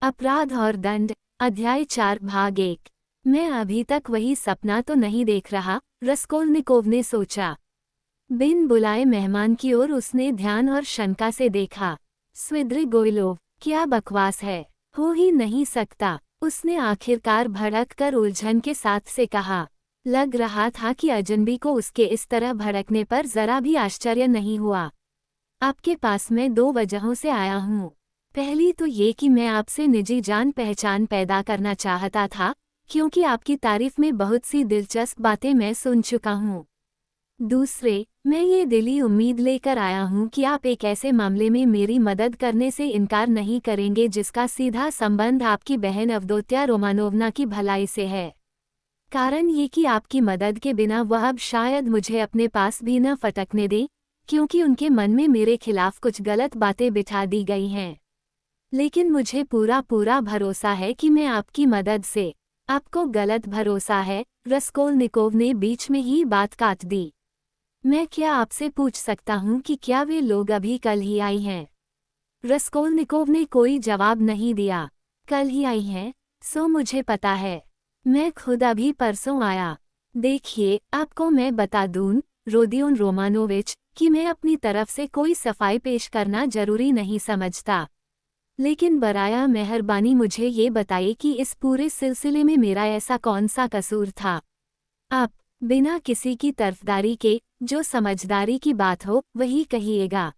अपराध और दंड, अध्याय 4 भाग 1। मैं अभी तक वही सपना तो नहीं देख रहा, रस्कोल्निकोव ने सोचा। बिन बुलाए मेहमान की ओर उसने ध्यान और शंका से देखा। स्विद्रिगोइलोव, क्या बकवास है, हो ही नहीं सकता, उसने आखिरकार भड़क कर उलझन के साथ से कहा। लग रहा था कि अजनबी को उसके इस तरह भड़कने पर जरा भी आश्चर्य नहीं हुआ। आपके पास मैं 2 वजहों से आया हूँ। पहली तो ये कि मैं आपसे निजी जान पहचान पैदा करना चाहता था, क्योंकि आपकी तारीफ में बहुत सी दिलचस्प बातें मैं सुन चुका हूँ। दूसरे, मैं ये दिली उम्मीद लेकर आया हूँ कि आप एक ऐसे मामले में मेरी मदद करने से इनकार नहीं करेंगे जिसका सीधा संबंध आपकी बहन अवदोत्या रोमानोवना की भलाई से है। कारण ये कि आपकी मदद के बिना वह अब शायद मुझे अपने पास भी न फटकने दे, क्योंकि उनके मन में मेरे खिलाफ कुछ गलत बातें बिठा दी गई हैं। लेकिन मुझे पूरा भरोसा है कि मैं आपकी मदद से। आपको गलत भरोसा है, रस्कोल्निकोव ने बीच में ही बात काट दी। मैं क्या आपसे पूछ सकता हूँ कि क्या वे लोग अभी कल ही आई हैं? रस्कोल्निकोव ने कोई जवाब नहीं दिया। कल ही आई हैं, सो मुझे पता है। मैं खुद अभी परसों आया। देखिए, आपको मैं बता दूं, रोदियोन रोमानोविच, कि मैं अपनी तरफ से कोई सफाई पेश करना जरूरी नहीं समझता। लेकिन बराया मेहरबानी मुझे ये बताइए कि इस पूरे सिलसिले में मेरा ऐसा कौन सा कसूर था? आप, बिना किसी की तरफदारी के, जो समझदारी की बात हो वही कहिएगा।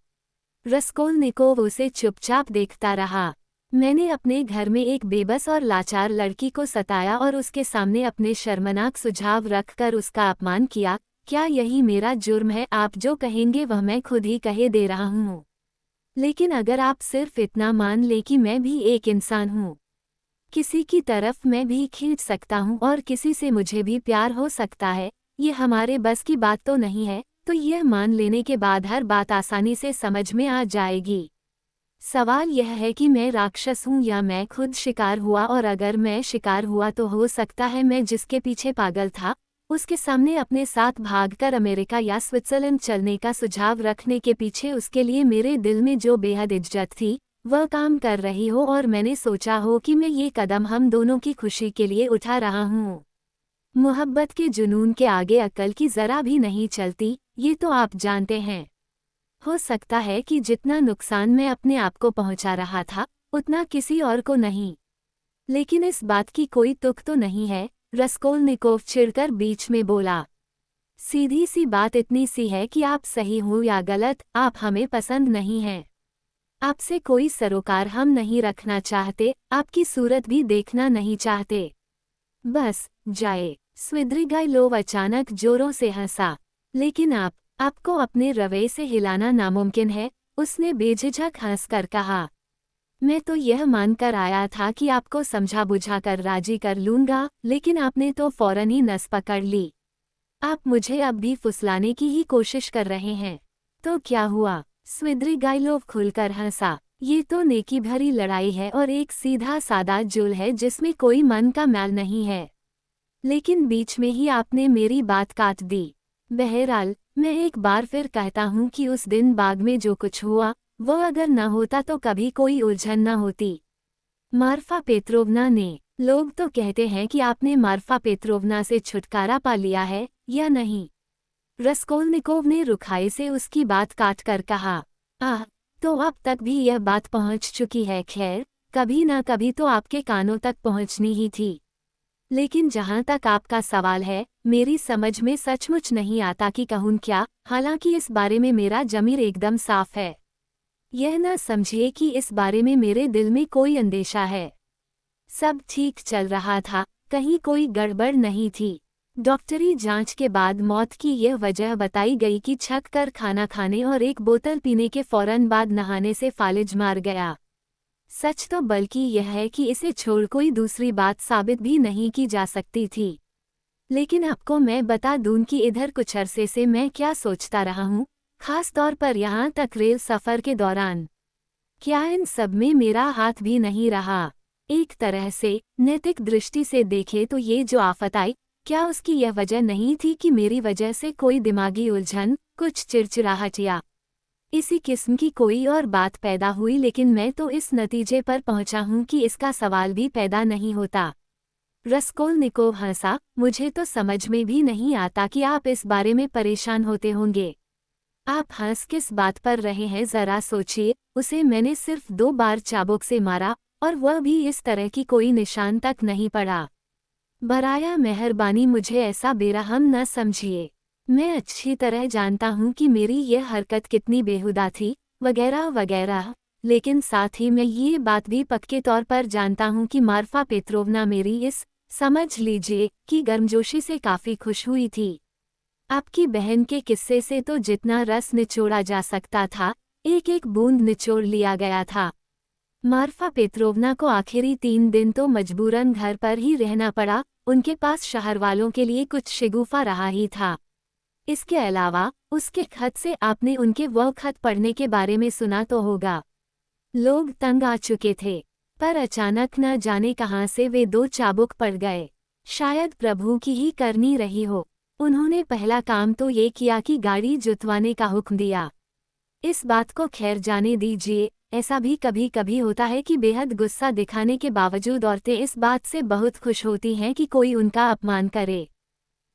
रस्कोल्निकोव उसे चुपचाप देखता रहा। मैंने अपने घर में एक बेबस और लाचार लड़की को सताया और उसके सामने अपने शर्मनाक सुझाव रखकर उसका अपमान किया। क्या यही मेरा जुर्म है? आप जो कहेंगे वह मैं खुद ही कहे दे रहा हूँ। लेकिन अगर आप सिर्फ इतना मान ले कि मैं भी एक इंसान हूँ, किसी की तरफ मैं भी खींच सकता हूँ और किसी से मुझे भी प्यार हो सकता है, ये हमारे बस की बात तो नहीं है, तो यह मान लेने के बाद हर बात आसानी से समझ में आ जाएगी। सवाल यह है कि मैं राक्षस हूँ या मैं खुद शिकार हुआ, और अगर मैं शिकार हुआ तो हो सकता है मैं जिसके पीछे पागल था, उसके सामने अपने साथ भागकर अमेरिका या स्विट्जरलैंड चलने का सुझाव रखने के पीछे उसके लिए मेरे दिल में जो बेहद इज्जत थी, वह काम कर रही हो, और मैंने सोचा हो कि मैं ये कदम हम दोनों की खुशी के लिए उठा रहा हूँ। मोहब्बत के जुनून के आगे अक्ल की जरा भी नहीं चलती, ये तो आप जानते हैं। हो सकता है कि जितना नुकसान मैं अपने आप को पहुंचा रहा था, उतना किसी और को नहीं। लेकिन इस बात की कोई तुक तो नहीं है, रस्कोल्निकोव चिढ़कर बीच में बोला। सीधी सी बात इतनी सी है कि आप सही हो या गलत, आप हमें पसंद नहीं हैं। आपसे कोई सरोकार हम नहीं रखना चाहते, आपकी सूरत भी देखना नहीं चाहते। बस, जाए। स्विद्रिगाइलोव अचानक जोरों से हंसा। लेकिन आपको अपने रवैये से हिलाना नामुमकिन है, उसने बेझिझक हंसकर कहा। मैं तो यह मानकर आया था कि आपको समझा बुझाकर राजी कर लूंगा, लेकिन आपने तो फौरन ही नस पकड़ ली। आप मुझे अब भी फुसलाने की ही कोशिश कर रहे हैं। तो क्या हुआ? स्विद्रिगाइलोव खुलकर हंसा। ये तो नेकी भरी लड़ाई है और एक सीधा सादा जुल है जिसमें कोई मन का मैल नहीं है। लेकिन बीच में ही आपने मेरी बात काट दी। बहरहाल, मैं एक बार फिर कहता हूँ कि उस दिन बाग में जो कुछ हुआ, वह अगर न होता तो कभी कोई उलझन न होती। मार्फा पेत्रोवना ने, लोग तो कहते हैं कि आपने मार्फा पेत्रोवना से छुटकारा पा लिया है, या नहीं? रस्कोल्निकोव ने रुखाई से उसकी बात काट कर कहा। आह, तो अब तक भी यह बात पहुंच चुकी है। खैर, कभी ना कभी तो आपके कानों तक पहुंचनी ही थी। लेकिन जहां तक आपका सवाल है, मेरी समझ में सचमुच नहीं आता कि कहूँ क्या, हालांकि इस बारे में मेरा ज़मीर एकदम साफ है। यह न समझिए कि इस बारे में मेरे दिल में कोई अंदेशा है। सब ठीक चल रहा था, कहीं कोई गड़बड़ नहीं थी। डॉक्टरी जांच के बाद मौत की यह वजह बताई गई कि छक कर खाना खाने और एक बोतल पीने के फौरन बाद नहाने से फालिज मार गया। सच तो बल्कि यह है कि इसे छोड़ कोई दूसरी बात साबित भी नहीं की जा सकती थी। लेकिन आपको मैं बता दूं कि इधर कुछ अरसे से मैं क्या सोचता रहा हूँ, खास तौर पर यहाँ तक रेल सफ़र के दौरान। क्या इन सब में मेरा हाथ भी नहीं रहा? एक तरह से, नैतिक दृष्टि से देखे तो ये जो आफत आई, क्या उसकी यह वजह नहीं थी कि मेरी वजह से कोई दिमागी उलझन, कुछ चिड़चिड़ाहट या इसी किस्म की कोई और बात पैदा हुई, लेकिन मैं तो इस नतीजे पर पहुंचा हूं कि इसका सवाल भी पैदा नहीं होता। रस्कोल्निकोव हंसा। मुझे तो समझ में भी नहीं आता कि आप इस बारे में परेशान होते होंगे। आप हंस किस बात पर रहे हैं, जरा सोचिए। उसे मैंने सिर्फ 2 बार चाबुक से मारा, और वह भी इस तरह की कोई निशान तक नहीं पड़ा। बराया मेहरबानी मुझे ऐसा बेरहम न समझिए। मैं अच्छी तरह जानता हूँ कि मेरी यह हरकत कितनी बेहुदा थी, वगैरह वगैरह। लेकिन साथ ही मैं ये बात भी पक्के तौर पर जानता हूँ कि मार्फा पेत्रोवना मेरी इस, समझ लीजिए, कि गर्मजोशी से काफ़ी खुश हुई थी। आपकी बहन के किस्से से तो जितना रस निचोड़ा जा सकता था, एक एक बूंद निचोड़ लिया गया था। मार्फा पेत्रोवना को आखिरी 3 दिन तो मजबूरन घर पर ही रहना पड़ा। उनके पास शहर वालों के लिए कुछ शिगुफा रहा ही था। इसके अलावा उसके खत से आपने उनके वह खत पढ़ने के बारे में सुना तो होगा। लोग तंग आ चुके थे, पर अचानक न जाने कहाँ से वे 2 चाबुक पड़ गए। शायद प्रभु की ही करनी रही हो। उन्होंने पहला काम तो ये किया कि गाड़ी जुतवाने का हुक्म दिया। इस बात को खैर जाने दीजिए, ऐसा भी कभी कभी होता है कि बेहद गुस्सा दिखाने के बावजूद औरतें इस बात से बहुत खुश होती हैं कि कोई उनका अपमान करे।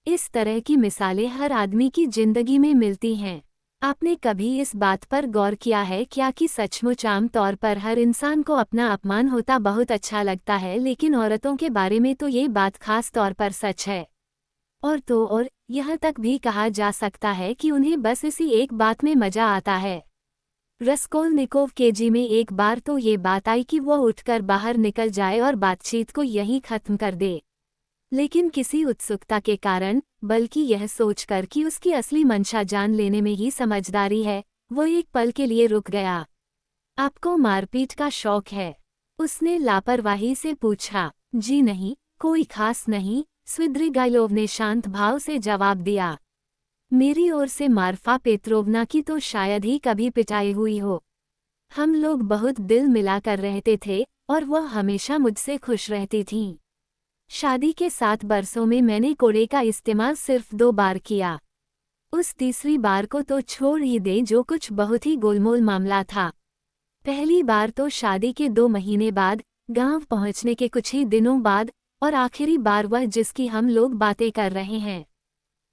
इस तरह की मिसालें हर आदमी की जिंदगी में मिलती हैं। आपने कभी इस बात पर गौर किया है क्या कि सचमुच आम तौर पर हर इंसान को अपना अपमान होता बहुत अच्छा लगता है, लेकिन औरतों के बारे में तो ये बात खास तौर पर सच है। और तो और यह तक भी कहा जा सकता है कि उन्हें बस इसी एक बात में मजा आता है। रस्कोल्निकोव के जी में एक बार तो ये बात आई कि वह उठकर बाहर निकल जाए और बातचीत को यहीं खत्म कर दे। लेकिन किसी उत्सुकता के कारण, बल्कि यह सोचकर कि उसकी असली मंशा जान लेने में ही समझदारी है, वो एक पल के लिए रुक गया। आपको मारपीट का शौक है? उसने लापरवाही से पूछा। जी नहीं, कोई खास नहीं, स्विद्रिगाइलोव ने शांत भाव से जवाब दिया। मेरी ओर से मार्फा पेत्रोवना की तो शायद ही कभी पिटाई हुई हो। हम लोग बहुत दिल मिलाकर रहते थे, और वह हमेशा मुझसे खुश रहती थीं। शादी के 7 बरसों में मैंने कोड़े का इस्तेमाल सिर्फ 2 बार किया। उस तीसरी बार को तो छोड़ ही दें, जो कुछ बहुत ही गोलमोल मामला था। पहली बार तो शादी के 2 महीने बाद, गांव पहुंचने के कुछ ही दिनों बाद, और आखिरी बार वह जिसकी हम लोग बातें कर रहे हैं।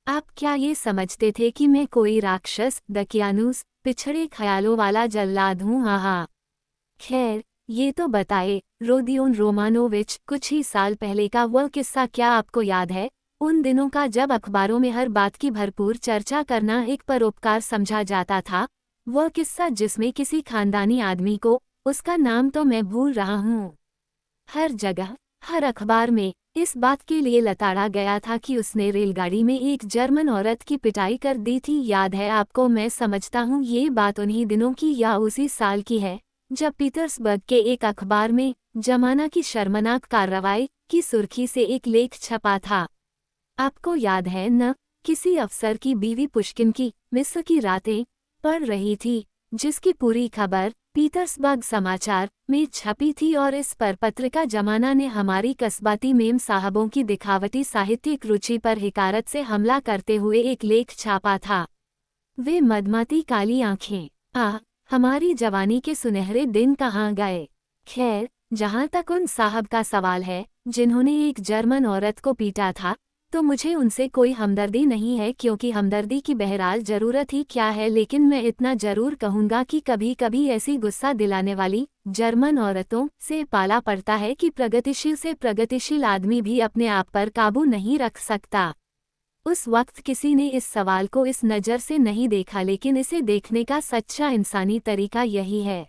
आप क्या ये समझते थे कि मैं कोई राक्षस, दकियानूस, पिछड़े ख्यालों वाला जल्लाद हूँ? हाँ। खैर, ये तो बताए, रोदियोन रोमानोविच, कुछ ही साल पहले का वह किस्सा क्या आपको याद है? उन दिनों का जब अखबारों में हर बात की भरपूर चर्चा करना एक परोपकार समझा जाता था। वह किस्सा जिसमें किसी खानदानी आदमी को, उसका नाम तो मैं भूल रहा हूँ, हर जगह, हर अखबार में इस बात के लिए लताड़ा गया था कि उसने रेलगाड़ी में एक जर्मन औरत की पिटाई कर दी थी। याद है आपको? मैं समझता हूँ ये बात उन्हीं दिनों की या उसी साल की है, जब पीटर्सबर्ग के एक अखबार में जमाना की शर्मनाक कार्रवाई की सुर्खी से एक लेख छपा था। आपको याद है न? किसी अफसर की बीवी पुश्किन की मिस्र की रातें पढ़ रही थी, जिसकी पूरी खबर पीटर्सबर्ग समाचार में छपी थी, और इस पर पत्रिका जमाना ने हमारी कस्बाती मेम साहबों की दिखावटी साहित्यिक रुचि पर हिकारत से हमला करते हुए एक लेख छापा था। वे मदमाती काली आंखें, आह, हमारी जवानी के सुनहरे दिन कहाँ गए? खैर, जहाँ तक उन साहब का सवाल है जिन्होंने एक जर्मन औरत को पीटा था, तो मुझे उनसे कोई हमदर्दी नहीं है, क्योंकि हमदर्दी की बहरहाल ज़रूरत ही क्या है। लेकिन मैं इतना ज़रूर कहूँगा कि कभी कभी ऐसी गुस्सा दिलाने वाली जर्मन औरतों से पाला पड़ता है कि प्रगतिशील से प्रगतिशील आदमी भी अपने आप पर काबू नहीं रख सकता। उस वक्त किसी ने इस सवाल को इस नज़र से नहीं देखा, लेकिन इसे देखने का सच्चा इंसानी तरीका यही है।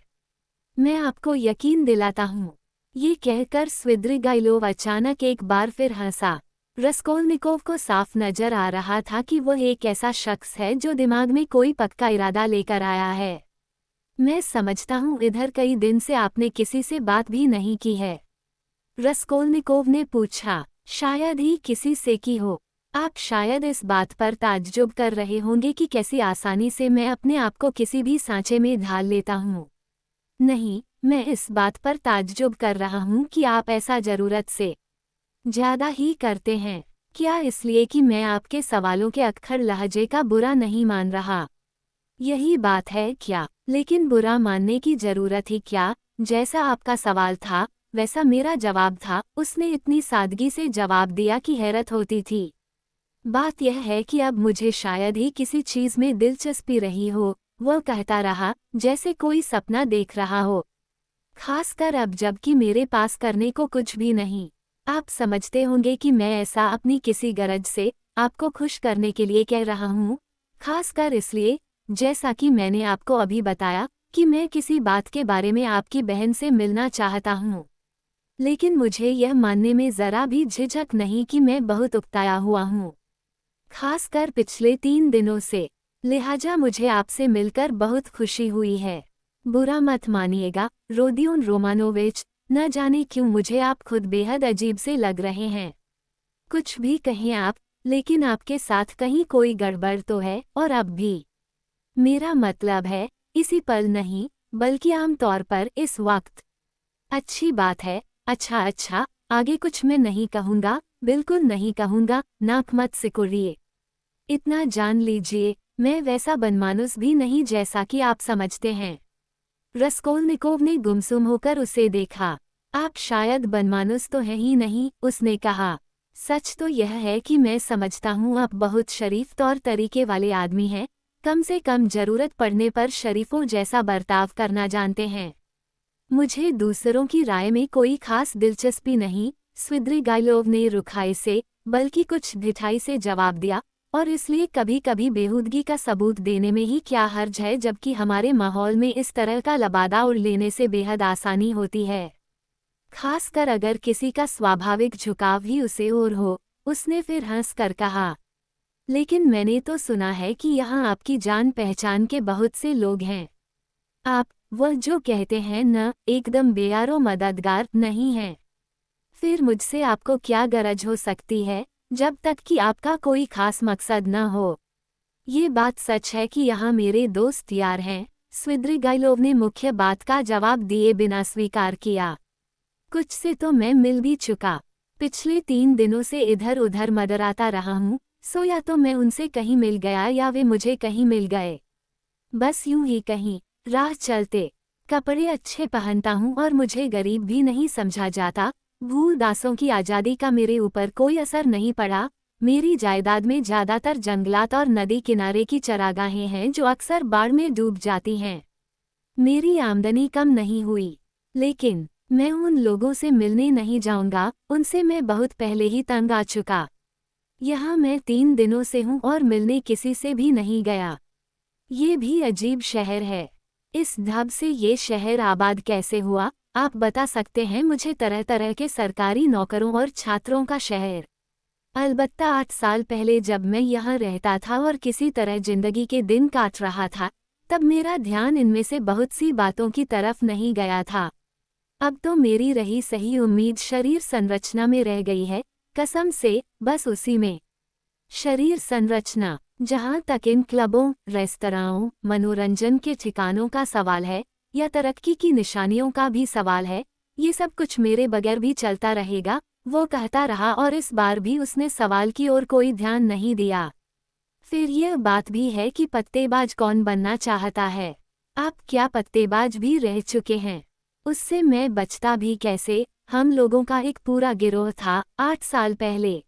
मैं आपको यकीन दिलाता हूँ। ये कहकर स्विद्रिगाइलोव अचानक एक बार फिर हंसा। रस्कोल्निकोव को साफ नजर आ रहा था कि वह एक ऐसा शख्स है जो दिमाग में कोई पक्का इरादा लेकर आया है। मैं समझता हूँ इधर कई दिन से आपने किसी से बात भी नहीं की है? रस्कोल्निकोव ने पूछा। शायद ही किसी से की हो। आप शायद इस बात पर ताज्जुब कर रहे होंगे कि कैसी आसानी से मैं अपने आप को किसी भी सांचे में ढाल लेता हूँ। नहीं, मैं इस बात पर ताज्जुब कर रहा हूँ कि आप ऐसा ज़रूरत से ज़्यादा ही करते हैं। क्या इसलिए कि मैं आपके सवालों के अक्खड़ लहजे का बुरा नहीं मान रहा? यही बात है क्या? लेकिन बुरा मानने की जरूरत ही क्या? जैसा आपका सवाल था वैसा मेरा जवाब था। उसने इतनी सादगी से जवाब दिया कि हैरत होती थी। बात यह है कि अब मुझे शायद ही किसी चीज में दिलचस्पी रही हो, वह कहता रहा, जैसे कोई सपना देख रहा हो। खासकर अब जबकि मेरे पास करने को कुछ भी नहीं। आप समझते होंगे कि मैं ऐसा अपनी किसी गरज से आपको खुश करने के लिए कह रहा हूँ। खासकर इसलिए, जैसा कि मैंने आपको अभी बताया, कि मैं किसी बात के बारे में आपकी बहन से मिलना चाहता हूँ। लेकिन मुझे यह मानने में जरा भी झिझक नहीं कि मैं बहुत उकताया हुआ हूँ, खासकर पिछले 3 दिनों से। लिहाजा मुझे आपसे मिलकर बहुत खुशी हुई है। बुरा मत मानिएगा, रोदियोन रोमानोविच, न जाने क्यों मुझे आप खुद बेहद अजीब से लग रहे हैं। कुछ भी कहें आप, लेकिन आपके साथ कहीं कोई गड़बड़ तो है, और अब भी। मेरा मतलब है, इसी पल नहीं, बल्कि आम तौर पर इस वक्त। अच्छी बात है। अच्छा, आगे कुछ मैं नहीं कहूँगा, बिल्कुल नहीं कहूँगा, नाक मत सिकुड़िए। इतना जान लीजिए, मैं वैसा बनमानुस भी नहीं जैसा कि आप समझते हैं। रस्कोल्निकोव ने गुमसुम होकर उसे देखा। आप शायद बनमानुस तो है ही नहीं, उसने कहा। सच तो यह है कि मैं समझता हूँ आप बहुत शरीफ तौर तरीके वाले आदमी हैं, कम से कम जरूरत पड़ने पर शरीफों जैसा बर्ताव करना जानते हैं। मुझे दूसरों की राय में कोई खास दिलचस्पी नहीं, स्विद्रिगाइलोव ने रुखाई से, बल्कि कुछ ढिठाई से जवाब दिया, और इसलिए कभी कभी बेहूदगी का सबूत देने में ही क्या हर्ज है, जबकि हमारे माहौल में इस तरह का लबादा उड़ लेने से बेहद आसानी होती है। खासकर अगर किसी का स्वाभाविक झुकाव ही उसे ओर हो, उसने फिर हंस कर कहा। लेकिन मैंने तो सुना है कि यहाँ आपकी जान पहचान के बहुत से लोग हैं। आप, वह जो कहते हैं न, एकदम बेयारो मददगार नहीं हैं। फिर मुझसे आपको क्या गरज हो सकती है, जब तक कि आपका कोई खास मकसद न हो। ये बात सच है कि यहाँ मेरे दोस्त यार हैं, स्विद्रिगाइलोव ने मुख्य बात का जवाब दिए बिना स्वीकार किया। कुछ से तो मैं मिल भी चुका। पिछले 3 दिनों से इधर उधर मडराता रहा हूँ, सो या तो मैं उनसे कहीं मिल गया या वे मुझे कहीं मिल गए। बस यूं ही कहीं राह चलते। कपड़े अच्छे पहनता हूँ और मुझे गरीब भी नहीं समझा जाता। भूल दासों की आज़ादी का मेरे ऊपर कोई असर नहीं पड़ा। मेरी जायदाद में ज़्यादातर जंगलात और नदी किनारे की चरागाहें हैं जो अक्सर बाढ़ में डूब जाती हैं। मेरी आमदनी कम नहीं हुई, लेकिन मैं उन लोगों से मिलने नहीं जाऊंगा, उनसे मैं बहुत पहले ही तंग आ चुका। यहाँ मैं 3 दिनों से हूँ और मिलने किसी से भी नहीं गया। ये भी अजीब शहर है। इस ढब से ये शहर आबाद कैसे हुआ, आप बता सकते हैं मुझे? तरह तरह के सरकारी नौकरों और छात्रों का शहर। अलबत्ता 8 साल पहले जब मैं यहाँ रहता था और किसी तरह जिंदगी के दिन काट रहा था, तब मेरा ध्यान इनमें से बहुत सी बातों की तरफ नहीं गया था। अब तो मेरी रही सही उम्मीद शरीर संरचना में रह गई है, कसम से, बस उसी में। शरीर संरचना। जहाँ तक इन क्लबों, रेस्तराओं, मनोरंजन के ठिकानों का सवाल है, या तरक्की की निशानियों का भी सवाल है, ये सब कुछ मेरे बगैर भी चलता रहेगा, वो कहता रहा, और इस बार भी उसने सवाल की ओर कोई ध्यान नहीं दिया। फिर यह बात भी है कि पत्तेबाज कौन बनना चाहता है? आप क्या पत्तेबाज भी रह चुके हैं? उससे मैं बचता भी कैसे? हम लोगों का एक पूरा गिरोह था 8 साल पहले।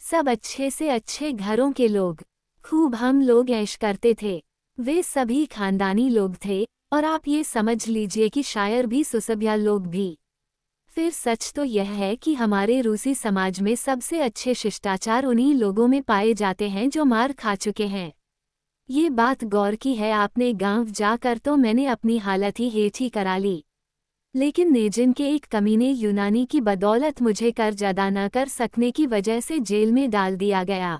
सब अच्छे से अच्छे घरों के लोग। खूब हम लोग ऐश करते थे। वे सभी खानदानी लोग थे, और आप ये समझ लीजिए कि शायर भी सुसभ्य लोग भी। फिर सच तो यह है कि हमारे रूसी समाज में सबसे अच्छे शिष्टाचार उन्हीं लोगों में पाए जाते हैं जो मार खा चुके हैं। ये बात गौर की है आपने? गांव जाकर तो मैंने अपनी हालत ही हेठी करा ली, लेकिन नेजिन के एक कमीने यूनानी की बदौलत मुझे कर्ज अदा न कर सकने की वजह से जेल में डाल दिया गया।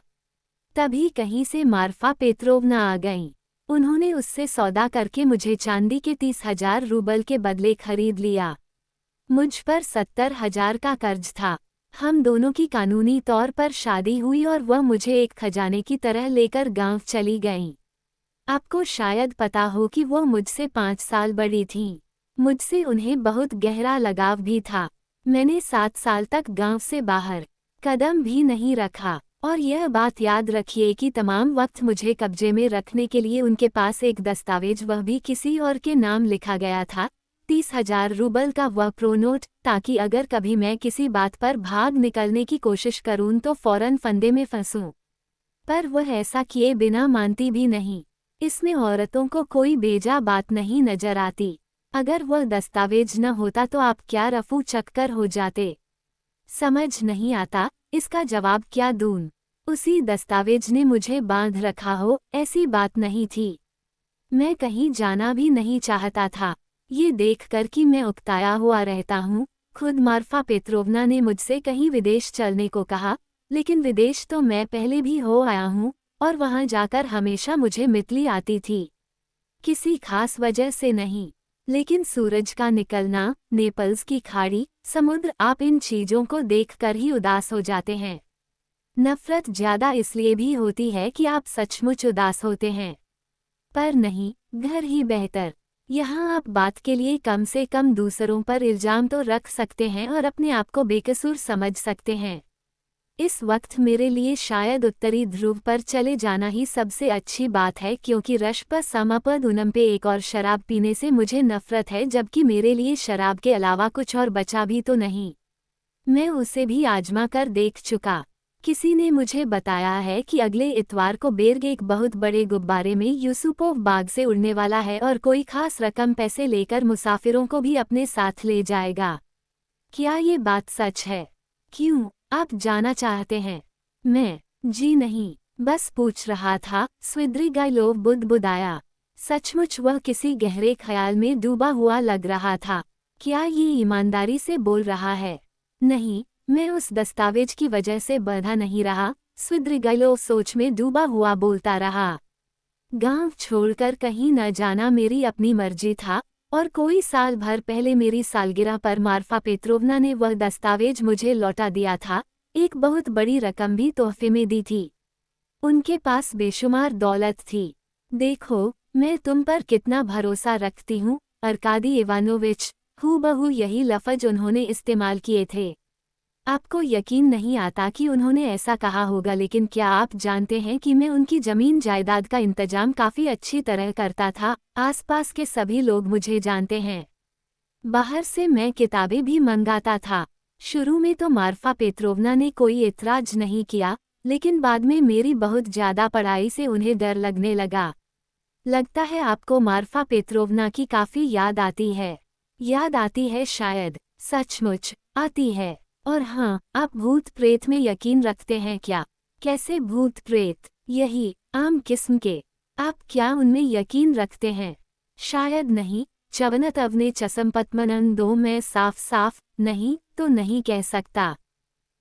तभी कहीं से मार्फा पेत्रोवना आ गईं। उन्होंने उससे सौदा करके मुझे चांदी के 30,000 रूबल के बदले खरीद लिया। मुझ पर 70,000 का कर्ज था। हम दोनों की कानूनी तौर पर शादी हुई और वह मुझे एक खजाने की तरह लेकर गांव चली गईं। आपको शायद पता हो कि वह मुझसे 5 साल बड़ी थीं। मुझसे उन्हें बहुत गहरा लगाव भी था। मैंने 7 साल तक गांव से बाहर कदम भी नहीं रखा। और यह बात याद रखिए कि तमाम वक्त मुझे कब्जे में रखने के लिए उनके पास एक दस्तावेज, वह भी किसी और के नाम लिखा गया था, 30,000 रूबल का वह प्रोनोट, ताकि अगर कभी मैं किसी बात पर भाग निकलने की कोशिश करूं तो फौरन फंदे में फंसूं। पर वह ऐसा किए बिना मानती भी नहीं। इसमें औरतों को कोई बेजा बात नहीं नजर आती। अगर वह दस्तावेज न होता तो आप क्या रफू चक्कर हो जाते। समझ नहीं आता इसका जवाब क्या दूं। उसी दस्तावेज ने मुझे बांध रखा हो, ऐसी बात नहीं थी। मैं कहीं जाना भी नहीं चाहता था। ये देखकर कि मैं उकताया हुआ रहता हूँ, खुद मार्फा पेत्रोवना ने मुझसे कहीं विदेश चलने को कहा, लेकिन विदेश तो मैं पहले भी हो आया हूँ और वहाँ जाकर हमेशा मुझे मितली आती थी। किसी खास वजह से नहीं, लेकिन सूरज का निकलना, नेपल्स की खाड़ी, समुद्र, आप इन चीजों को देखकर ही उदास हो जाते हैं। नफरत ज्यादा इसलिए भी होती है कि आप सचमुच उदास होते हैं। पर नहीं, घर ही बेहतर। यहाँ आप बात के लिए कम से कम दूसरों पर इल्जाम तो रख सकते हैं और अपने आप को बेकसूर समझ सकते हैं। इस वक्त मेरे लिए शायद उत्तरी ध्रुव पर चले जाना ही सबसे अच्छी बात है, क्योंकि रश्प समपद उनम पे एक और शराब पीने से मुझे नफरत है, जबकि मेरे लिए शराब के अलावा कुछ और बचा भी तो नहीं। मैं उसे भी आजमा कर देख चुका। किसी ने मुझे बताया है कि अगले इतवार को बेर्ग एक बहुत बड़े गुब्बारे में यूसुपोव बाग से उड़ने वाला है और कोई खास रकम पैसे लेकर मुसाफिरों को भी अपने साथ ले जाएगा। क्या ये बात सच है? क्यों, आप जाना चाहते हैं? मैं, जी नहीं, बस पूछ रहा था, स्विद्रिगाइलोव बुदबुदाया। सचमुच वह किसी गहरे ख्याल में डूबा हुआ लग रहा था। क्या ये ईमानदारी से बोल रहा है? नहीं, मैं उस दस्तावेज की वजह से बंधा नहीं रहा, स्विद्रिगाइलोव सोच में डूबा हुआ बोलता रहा। गांव छोड़कर कहीं न जाना मेरी अपनी मर्जी था, और कोई साल भर पहले मेरी सालगिरह पर मार्फा पेत्रोवना ने वह दस्तावेज मुझे लौटा दिया था, एक बहुत बड़ी रकम भी तोहफे में दी थी। उनके पास बेशुमार दौलत थी। देखो, मैं तुम पर कितना भरोसा रखती हूँ, अर्कादी इवानोविच, हूबहू यही लफ्ज उन्होंने इस्तेमाल किए थे। आपको यकीन नहीं आता कि उन्होंने ऐसा कहा होगा, लेकिन क्या आप जानते हैं कि मैं उनकी जमीन जायदाद का इंतजाम काफ़ी अच्छी तरह करता था। आसपास के सभी लोग मुझे जानते हैं। बाहर से मैं किताबें भी मंगाता था। शुरू में तो मार्फा पेत्रोवना ने कोई एतराज नहीं किया, लेकिन बाद में मेरी बहुत ज़्यादा पढ़ाई से उन्हें डर लगने लगा। लगता है आपको मार्फा पेत्रोवना की काफ़ी याद आती है। याद आती है शायद, सचमुच आती है। और हाँ, आप भूत प्रेत में यकीन रखते हैं क्या? कैसे भूत प्रेत? यही, आम किस्म के। आप क्या उनमें यकीन रखते हैं? शायद नहीं, चवनत अवने चसमपत्मनन दो, मैं साफ साफ नहीं तो नहीं कह सकता।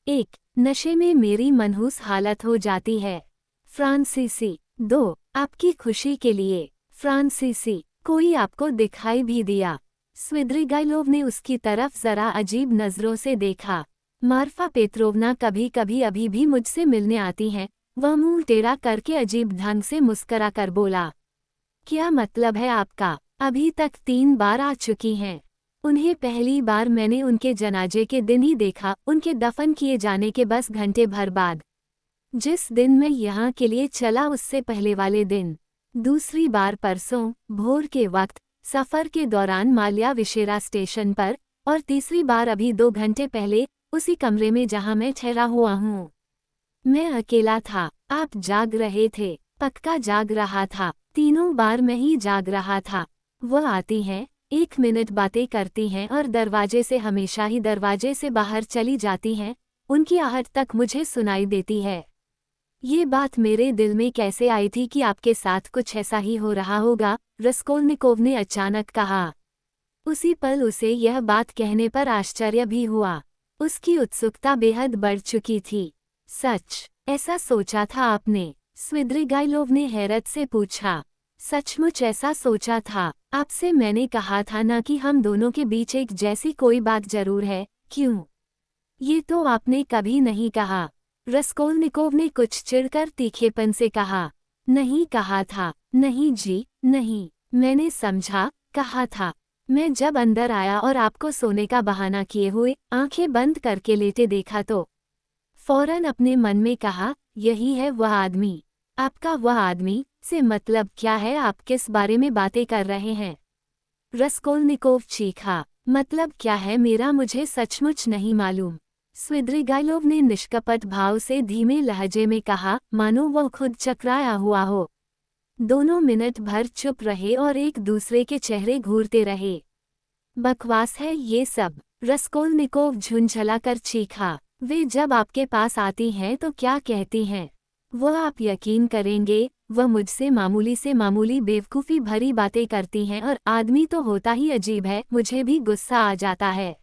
1. नशे में मेरी मनहूस हालत हो जाती है। फ्रांसीसी। 2. आपकी खुशी के लिए। फ्रांसीसी। कोई आपको दिखाई भी दिया? स्विद्रिगाइलोव ने उसकी तरफ जरा अजीब नजरों से देखा। मार्फा पेत्रोवना कभी कभी अभी भी मुझसे मिलने आती हैं, वह मुंह टेढ़ा करके अजीब ढंग से मुस्करा कर बोला। क्या मतलब है आपका? अभी तक 3 बार आ चुकी हैं। उन्हें पहली बार मैंने उनके जनाजे के दिन ही देखा, उनके दफन किए जाने के बस घंटे भर बाद। जिस दिन मैं यहाँ के लिए चला उससे पहले वाले दिन। दूसरी बार परसों भोर के वक्त, सफ़र के दौरान माल्या विशेरा स्टेशन पर, और तीसरी बार अभी 2 घंटे पहले, उसी कमरे में जहां मैं ठहरा हुआ हूँ। मैं अकेला था। आप जाग रहे थे? पक्का जाग रहा था। 3 बार मैं ही जाग रहा था। वह आती हैं, 1 मिनट बातें करती हैं और दरवाजे से हमेशा ही दरवाजे से बाहर चली जाती हैं। उनकी आहट तक मुझे सुनाई देती है। ये बात मेरे दिल में कैसे आई थी कि आपके साथ कुछ ऐसा ही हो रहा होगा, रस्कोल्निकोव ने अचानक कहा। उसी पल उसे यह बात कहने पर आश्चर्य भी हुआ। उसकी उत्सुकता बेहद बढ़ चुकी थी। सच, ऐसा सोचा था आपने? स्विद्रिगाइलोव ने हैरत से पूछा। सचमुच ऐसा सोचा था। आपसे मैंने कहा था ना कि हम दोनों के बीच एक जैसी कोई बात जरूर है, क्यों? ये तो आपने कभी नहीं कहा। रस्कोल्निकोव ने कुछ चिढ़कर तीखेपन से कहा। नहीं कहा था। नहीं जी, नहीं, मैंने समझा, कहा था। मैं जब अंदर आया और आपको सोने का बहाना किए हुए आंखें बंद करके लेटे देखा तो। फौरन अपने मन में कहा, यही है वह आदमी। आपका वह आदमी से मतलब क्या है? आप किस बारे में बातें कर रहे हैं? रसकोल्निकोव चीखा। मतलब क्या है मेरा? मुझे सचमुच नहीं मालूम। स्विद्रिगाइलोव ने निष्कपट भाव से धीमे लहजे में कहा, मानो वह खुद चकराया हुआ हो। दोनों मिनट भर चुप रहे और एक दूसरे के चेहरे घूरते रहे। बकवास है ये सब, रसकोल्निकोव झुंझलाकर चीखा। वे जब आपके पास आती हैं तो क्या कहती हैं? वह आप यकीन करेंगे, वह मुझसे मामूली से मामूली बेवकूफ़ी भरी बातें करती हैं और आदमी तो होता ही अजीब है। मुझे भी गुस्सा आ जाता है।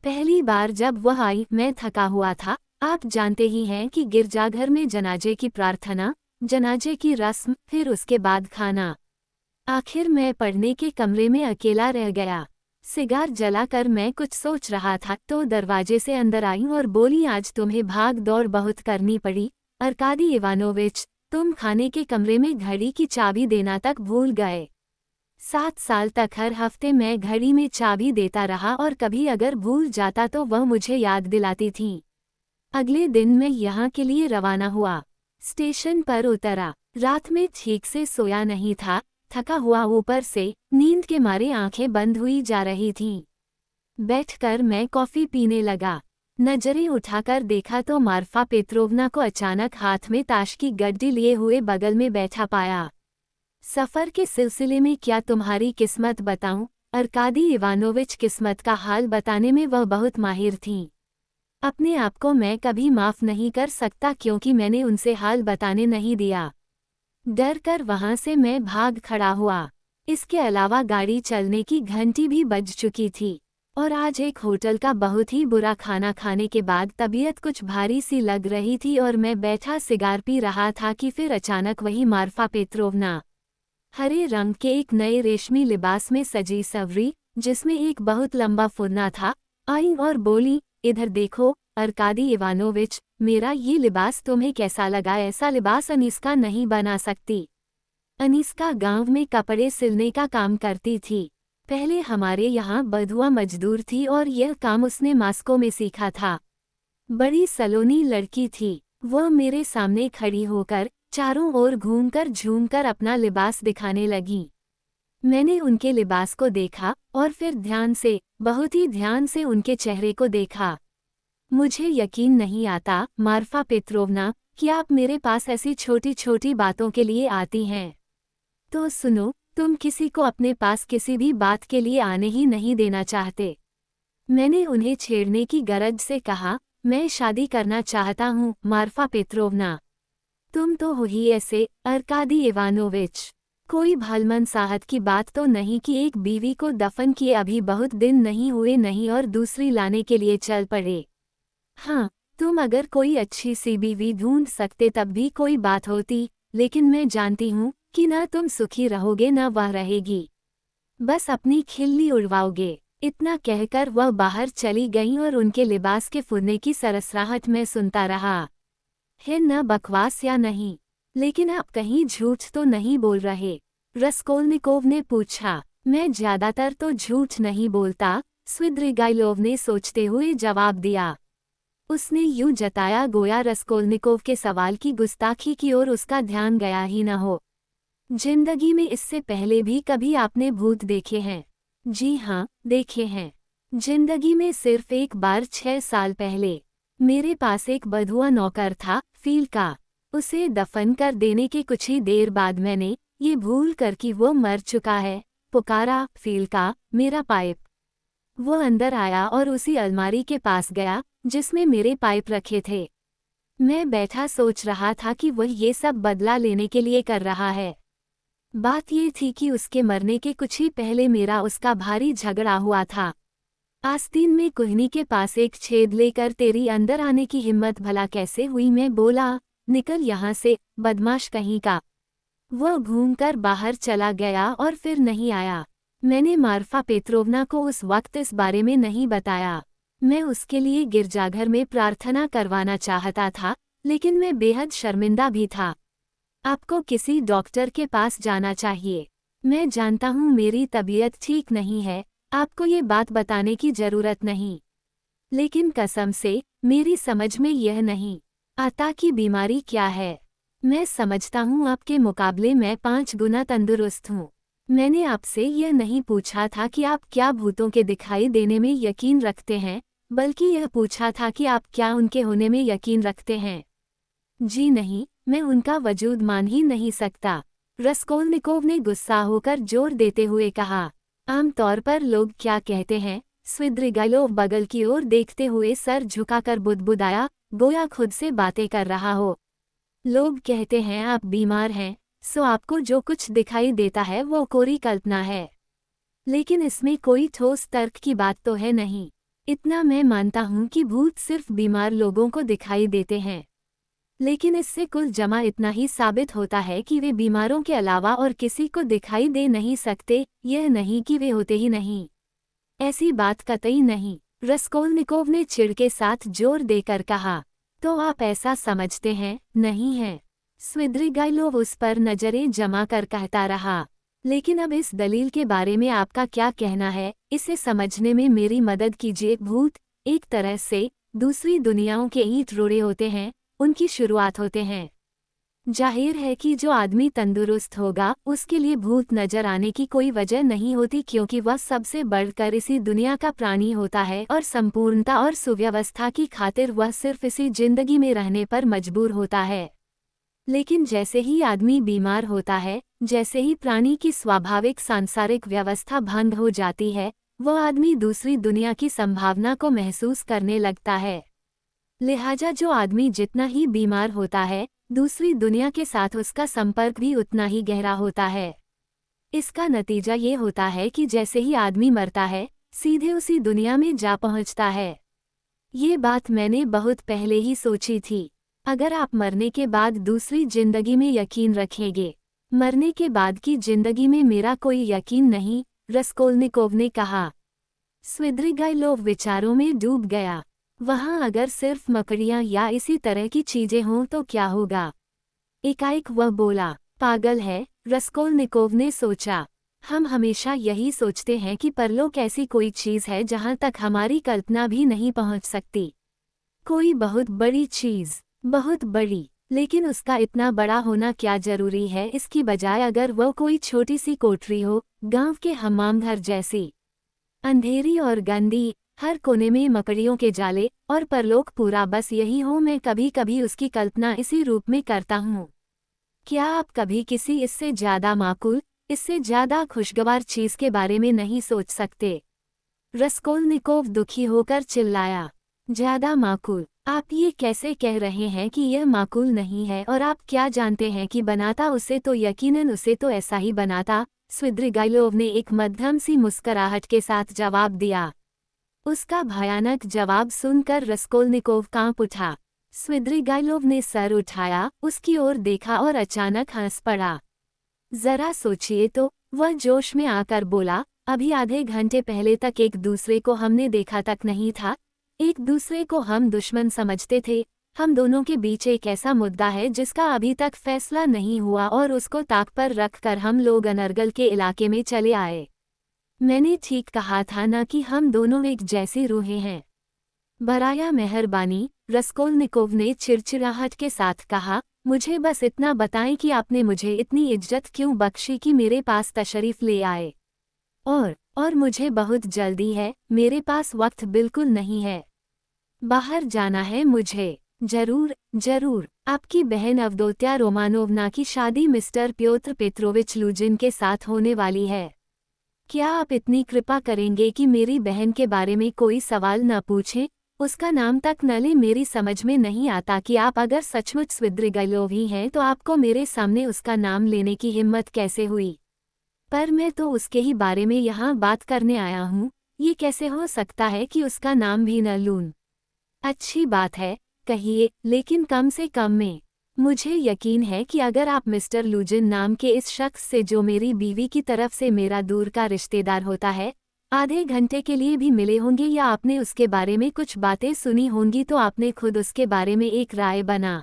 पहली बार जब वह आई मैं थका हुआ था। आप जानते ही हैं कि गिरजाघर में जनाजे की प्रार्थना, जनाजे की रस्म, फिर उसके बाद खाना। आखिर मैं पढ़ने के कमरे में अकेला रह गया। सिगार जलाकर मैं कुछ सोच रहा था तो दरवाजे से अंदर आई और बोली, आज तुम्हें भाग दौड़ बहुत करनी पड़ी अर्कादी इवानोविच। तुम खाने के कमरे में घड़ी की चाबी देना तक भूल गए। 7 साल तक हर हफ्ते मैं घड़ी में चाबी देता रहा और कभी अगर भूल जाता तो वह मुझे याद दिलाती थी। अगले दिन मैं यहाँ के लिए रवाना हुआ। स्टेशन पर उतरा। रात में ठीक से सोया नहीं था, थका हुआ, ऊपर से नींद के मारे आंखें बंद हुई जा रही थीं। बैठकर मैं कॉफ़ी पीने लगा। नजरें उठाकर देखा तो मार्फा पेत्रोवना को अचानक हाथ में ताश की गड्डी लिए हुए बगल में बैठा पाया। सफ़र के सिलसिले में क्या तुम्हारी किस्मत बताऊं? अर्कादी इवानोविच किस्मत का हाल बताने में वह बहुत माहिर थीं। अपने आप को मैं कभी माफ़ नहीं कर सकता क्योंकि मैंने उनसे हाल बताने नहीं दिया। डर कर वहाँ से मैं भाग खड़ा हुआ। इसके अलावा गाड़ी चलने की घंटी भी बज चुकी थी और आज एक होटल का बहुत ही बुरा खाना खाने के बाद तबीयत कुछ भारी सी लग रही थी और मैं बैठा सिगार पी रहा था कि फिर अचानक वही मार्फा पेत्रोवना, हरे रंग के एक नए रेशमी लिबास में सजी सवरी, जिसमें एक बहुत लंबा फुरना था, आई और बोली, इधर देखो अर्कादी इवानोविच, मेरा ये लिबास तुम्हें कैसा लगा? ऐसा लिबास अनीस्का नहीं बना सकती। अनीस्का गांव में कपड़े सिलने का काम करती थी। पहले हमारे यहाँ बधुआ मजदूर थी और यह काम उसने मास्को में सीखा था। बड़ी सलोनी लड़की थी। वह मेरे सामने खड़ी होकर चारों ओर घूमकर झूमकर अपना लिबास दिखाने लगी। मैंने उनके लिबास को देखा और फिर ध्यान से, बहुत ही ध्यान से उनके चेहरे को देखा। मुझे यकीन नहीं आता मार्फा पेत्रोवना कि आप मेरे पास ऐसी छोटी छोटी बातों के लिए आती हैं। तो सुनो, तुम किसी को अपने पास किसी भी बात के लिए आने ही नहीं देना चाहते। मैंने उन्हें छेड़ने की गरज से कहा, मैं शादी करना चाहता हूँ मार्फा पेत्रोवना। तुम तो हो ही ऐसे अर्कादी इवानोविच। कोई भलमन साहत की बात तो नहीं कि एक बीवी को दफन किए अभी बहुत दिन नहीं हुए नहीं और दूसरी लाने के लिए चल पड़े। हाँ, तुम अगर कोई अच्छी सी बीवी ढूंढ सकते तब भी कोई बात होती, लेकिन मैं जानती हूँ कि न तुम सुखी रहोगे न वह रहेगी। बस अपनी खिल्ली उड़वाओगे। इतना कहकर वह बाहर चली गईं और उनके लिबास के फुरने की सरसराहट में सुनता रहा। है न बकवास या नहीं? लेकिन आप कहीं झूठ तो नहीं बोल रहे? रसकोल्निकोव ने पूछा। मैं ज्यादातर तो झूठ नहीं बोलता, स्विद्रिगाइलोव ने सोचते हुए जवाब दिया। उसने यूं जताया गोया रसकोल्निकोव के सवाल की गुस्ताखी की ओर उसका ध्यान गया ही न हो। जिंदगी में इससे पहले भी कभी आपने भूत देखे हैं? जी हाँ, देखे हैं। जिंदगी में सिर्फ एक बार 6 साल पहले। मेरे पास एक बधुआ नौकर था, फील का। उसे दफन कर देने के कुछ ही देर बाद मैंने ये भूल कर कि वो मर चुका है, पुकारा, फील का, मेरा पाइप। वो अंदर आया और उसी अलमारी के पास गया जिसमें मेरे पाइप रखे थे। मैं बैठा सोच रहा था कि वह ये सब बदला लेने के लिए कर रहा है। बात ये थी कि उसके मरने के कुछ ही पहले मेरा उसका भारी झगड़ा हुआ था। आस्तीन में कुहनी के पास एक छेद लेकर तेरी अंदर आने की हिम्मत भला कैसे हुई? मैं बोला, निकल यहाँ से, बदमाश कहीं का। वह घूमकर बाहर चला गया और फिर नहीं आया। मैंने मार्फा पेत्रोवना को उस वक्त इस बारे में नहीं बताया। मैं उसके लिए गिरजाघर में प्रार्थना करवाना चाहता था, लेकिन मैं बेहद शर्मिंदा भी था। आपको किसी डॉक्टर के पास जाना चाहिए। मैं जानता हूँ मेरी तबीयत ठीक नहीं है, आपको ये बात बताने की जरूरत नहीं। लेकिन कसम से मेरी समझ में यह नहीं आता कि बीमारी क्या है। मैं समझता हूँ आपके मुकाबले मैं 5 गुना तंदुरुस्त हूँ। मैंने आपसे यह नहीं पूछा था कि आप क्या भूतों के दिखाई देने में यकीन रखते हैं, बल्कि यह पूछा था कि आप क्या उनके होने में यकीन रखते हैं। जी नहीं, मैं उनका वजूद मान ही नहीं सकता, रस्कोल्निकोव ने गुस्सा होकर जोर देते हुए कहा। आमतौर पर लोग क्या कहते हैं? स्विद्रिगाइलोव बगल की ओर देखते हुए सर झुकाकर बुदबुदाया, गोया खुद से बातें कर रहा हो। लोग कहते हैं आप बीमार हैं, सो आपको जो कुछ दिखाई देता है वो कोरी कल्पना है। लेकिन इसमें कोई ठोस तर्क की बात तो है नहीं। इतना मैं मानता हूँ कि भूत सिर्फ बीमार लोगों को दिखाई देते हैं। लेकिन इससे कुल जमा इतना ही साबित होता है कि वे बीमारों के अलावा और किसी को दिखाई दे नहीं सकते, यह नहीं कि वे होते ही नहीं। ऐसी बात कतई नहीं, रस्कोल्निकोव ने चिढ़ के साथ जोर देकर कहा। तो आप ऐसा समझते हैं, नहीं है? स्विद्रिगाइलोव उस पर नजरें जमा कर कहता रहा। लेकिन अब इस दलील के बारे में आपका क्या कहना है, इसे समझने में मेरी मदद कीजिए। भूत एक तरह से दूसरी दुनियाओं के ईंट रोड़े होते हैं, उनकी शुरुआत होते हैं। जाहिर है कि जो आदमी तंदुरुस्त होगा उसके लिए भूत नजर आने की कोई वजह नहीं होती, क्योंकि वह सबसे बढ़कर इसी दुनिया का प्राणी होता है और संपूर्णता और सुव्यवस्था की खातिर वह सिर्फ इसी जिंदगी में रहने पर मजबूर होता है। लेकिन जैसे ही आदमी बीमार होता है, जैसे ही प्राणी की स्वाभाविक सांसारिक व्यवस्था भंग हो जाती है, वह आदमी दूसरी दुनिया की संभावना को महसूस करने लगता है। लिहाजा जो आदमी जितना ही बीमार होता है, दूसरी दुनिया के साथ उसका संपर्क भी उतना ही गहरा होता है। इसका नतीजा ये होता है कि जैसे ही आदमी मरता है, सीधे उसी दुनिया में जा पहुंचता है। ये बात मैंने बहुत पहले ही सोची थी। अगर आप मरने के बाद दूसरी जिंदगी में यकीन रखेंगे। मरने के बाद की जिंदगी में मेरा कोई यकीन नहीं, रस्कोल्निकोव ने कहा। स्विद्रिगाइलोव विचारों में डूब गया। वहाँ अगर सिर्फ मकड़ियाँ या इसी तरह की चीजें हों तो क्या होगा? एकाएक वह बोला। पागल है, रस्कोल्निकोव ने सोचा। हम हमेशा यही सोचते हैं कि परलोक ऐसी कोई चीज है जहाँ तक हमारी कल्पना भी नहीं पहुँच सकती। कोई बहुत बड़ी चीज, बहुत बड़ी, लेकिन उसका इतना बड़ा होना क्या जरूरी है? इसकी बजाय अगर वह कोई छोटी सी कोठरी हो, गांव के हमाम घर जैसी, अंधेरी और गंदी, हर कोने में मकड़ियों के जाले, और परलोक पूरा बस यही हो, मैं कभी कभी उसकी कल्पना इसी रूप में करता हूँ। क्या आप कभी किसी इससे ज्यादा माकूल, इससे ज्यादा खुशगवार चीज के बारे में नहीं सोच सकते? रस्कोल्निकोव दुखी होकर चिल्लाया। ज्यादा माकूल? आप ये कैसे कह रहे हैं कि यह माकूल नहीं है? और आप क्या जानते हैं कि बनाता उसे तो यकीनन उसे तो ऐसा ही बनाता। स्विद्रिगाइलोव ने एक मध्यम सी मुस्कुराहट के साथ जवाब दिया। उसका भयानक जवाब सुनकर रस्कोल्निकोव कांप उठा। स्विद्रिगाइलोव ने सर उठाया, उसकी ओर देखा और अचानक हंस पड़ा। जरा सोचिए तो, वह जोश में आकर बोला, अभी आधे घंटे पहले तक एक दूसरे को हमने देखा तक नहीं था। एक दूसरे को हम दुश्मन समझते थे। हम दोनों के बीच एक ऐसा मुद्दा है जिसका अभी तक फैसला नहीं हुआ, और उसको ताक पर रखकर हम लोग अनर्गल के इलाके में चले आए। मैंने ठीक कहा था ना कि हम दोनों एक जैसी रूहें हैं? बराया मेहरबानी, रस्कोल्निकोव ने चिड़चिड़ाहट के साथ कहा, मुझे बस इतना बताएं कि आपने मुझे इतनी इज्जत क्यों बख्शी कि मेरे पास तशरीफ ले आए। और मुझे बहुत जल्दी है, मेरे पास वक्त बिल्कुल नहीं है। बाहर जाना है मुझे। जरूर जरूर। आपकी बहन अवदोत्या रोमानोवना की शादी मिस्टर प्योत्र पेट्रोविच लुजिन के साथ होने वाली है। क्या आप इतनी कृपा करेंगे कि मेरी बहन के बारे में कोई सवाल न पूछें? उसका नाम तक न ले। मेरी समझ में नहीं आता कि आप अगर सचमुच स्विद्रिगाइलोव ही हैं तो आपको मेरे सामने उसका नाम लेने की हिम्मत कैसे हुई? पर मैं तो उसके ही बारे में यहाँ बात करने आया हूँ। ये कैसे हो सकता है कि उसका नाम भी न लूं? अच्छी बात है, कहिए, लेकिन कम से कम में। मुझे यकीन है कि अगर आप मिस्टर लुजिन नाम के इस शख्स से, जो मेरी बीवी की तरफ से मेरा दूर का रिश्तेदार होता है, आधे घंटे के लिए भी मिले होंगे या आपने उसके बारे में कुछ बातें सुनी होंगी, तो आपने खुद उसके बारे में एक राय बना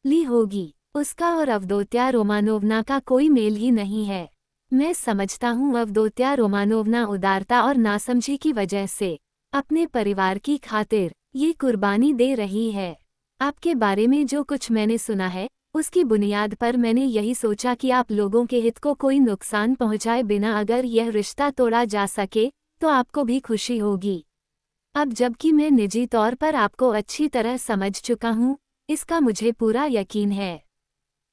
ली होगी। उसका और अवदोत्या रोमानोवना का कोई मेल ही नहीं है। मैं समझता हूँ अवदोत्या रोमानोवना उदारता और नासमझी की वजह से अपने परिवार की खातिर ये कुर्बानी दे रही है। आपके बारे में जो कुछ मैंने सुना है, उसकी बुनियाद पर मैंने यही सोचा कि आप लोगों के हित को कोई नुकसान पहुंचाए बिना अगर यह रिश्ता तोड़ा जा सके तो आपको भी खुशी होगी। अब जबकि मैं निजी तौर पर आपको अच्छी तरह समझ चुका हूँ, इसका मुझे पूरा यकीन है।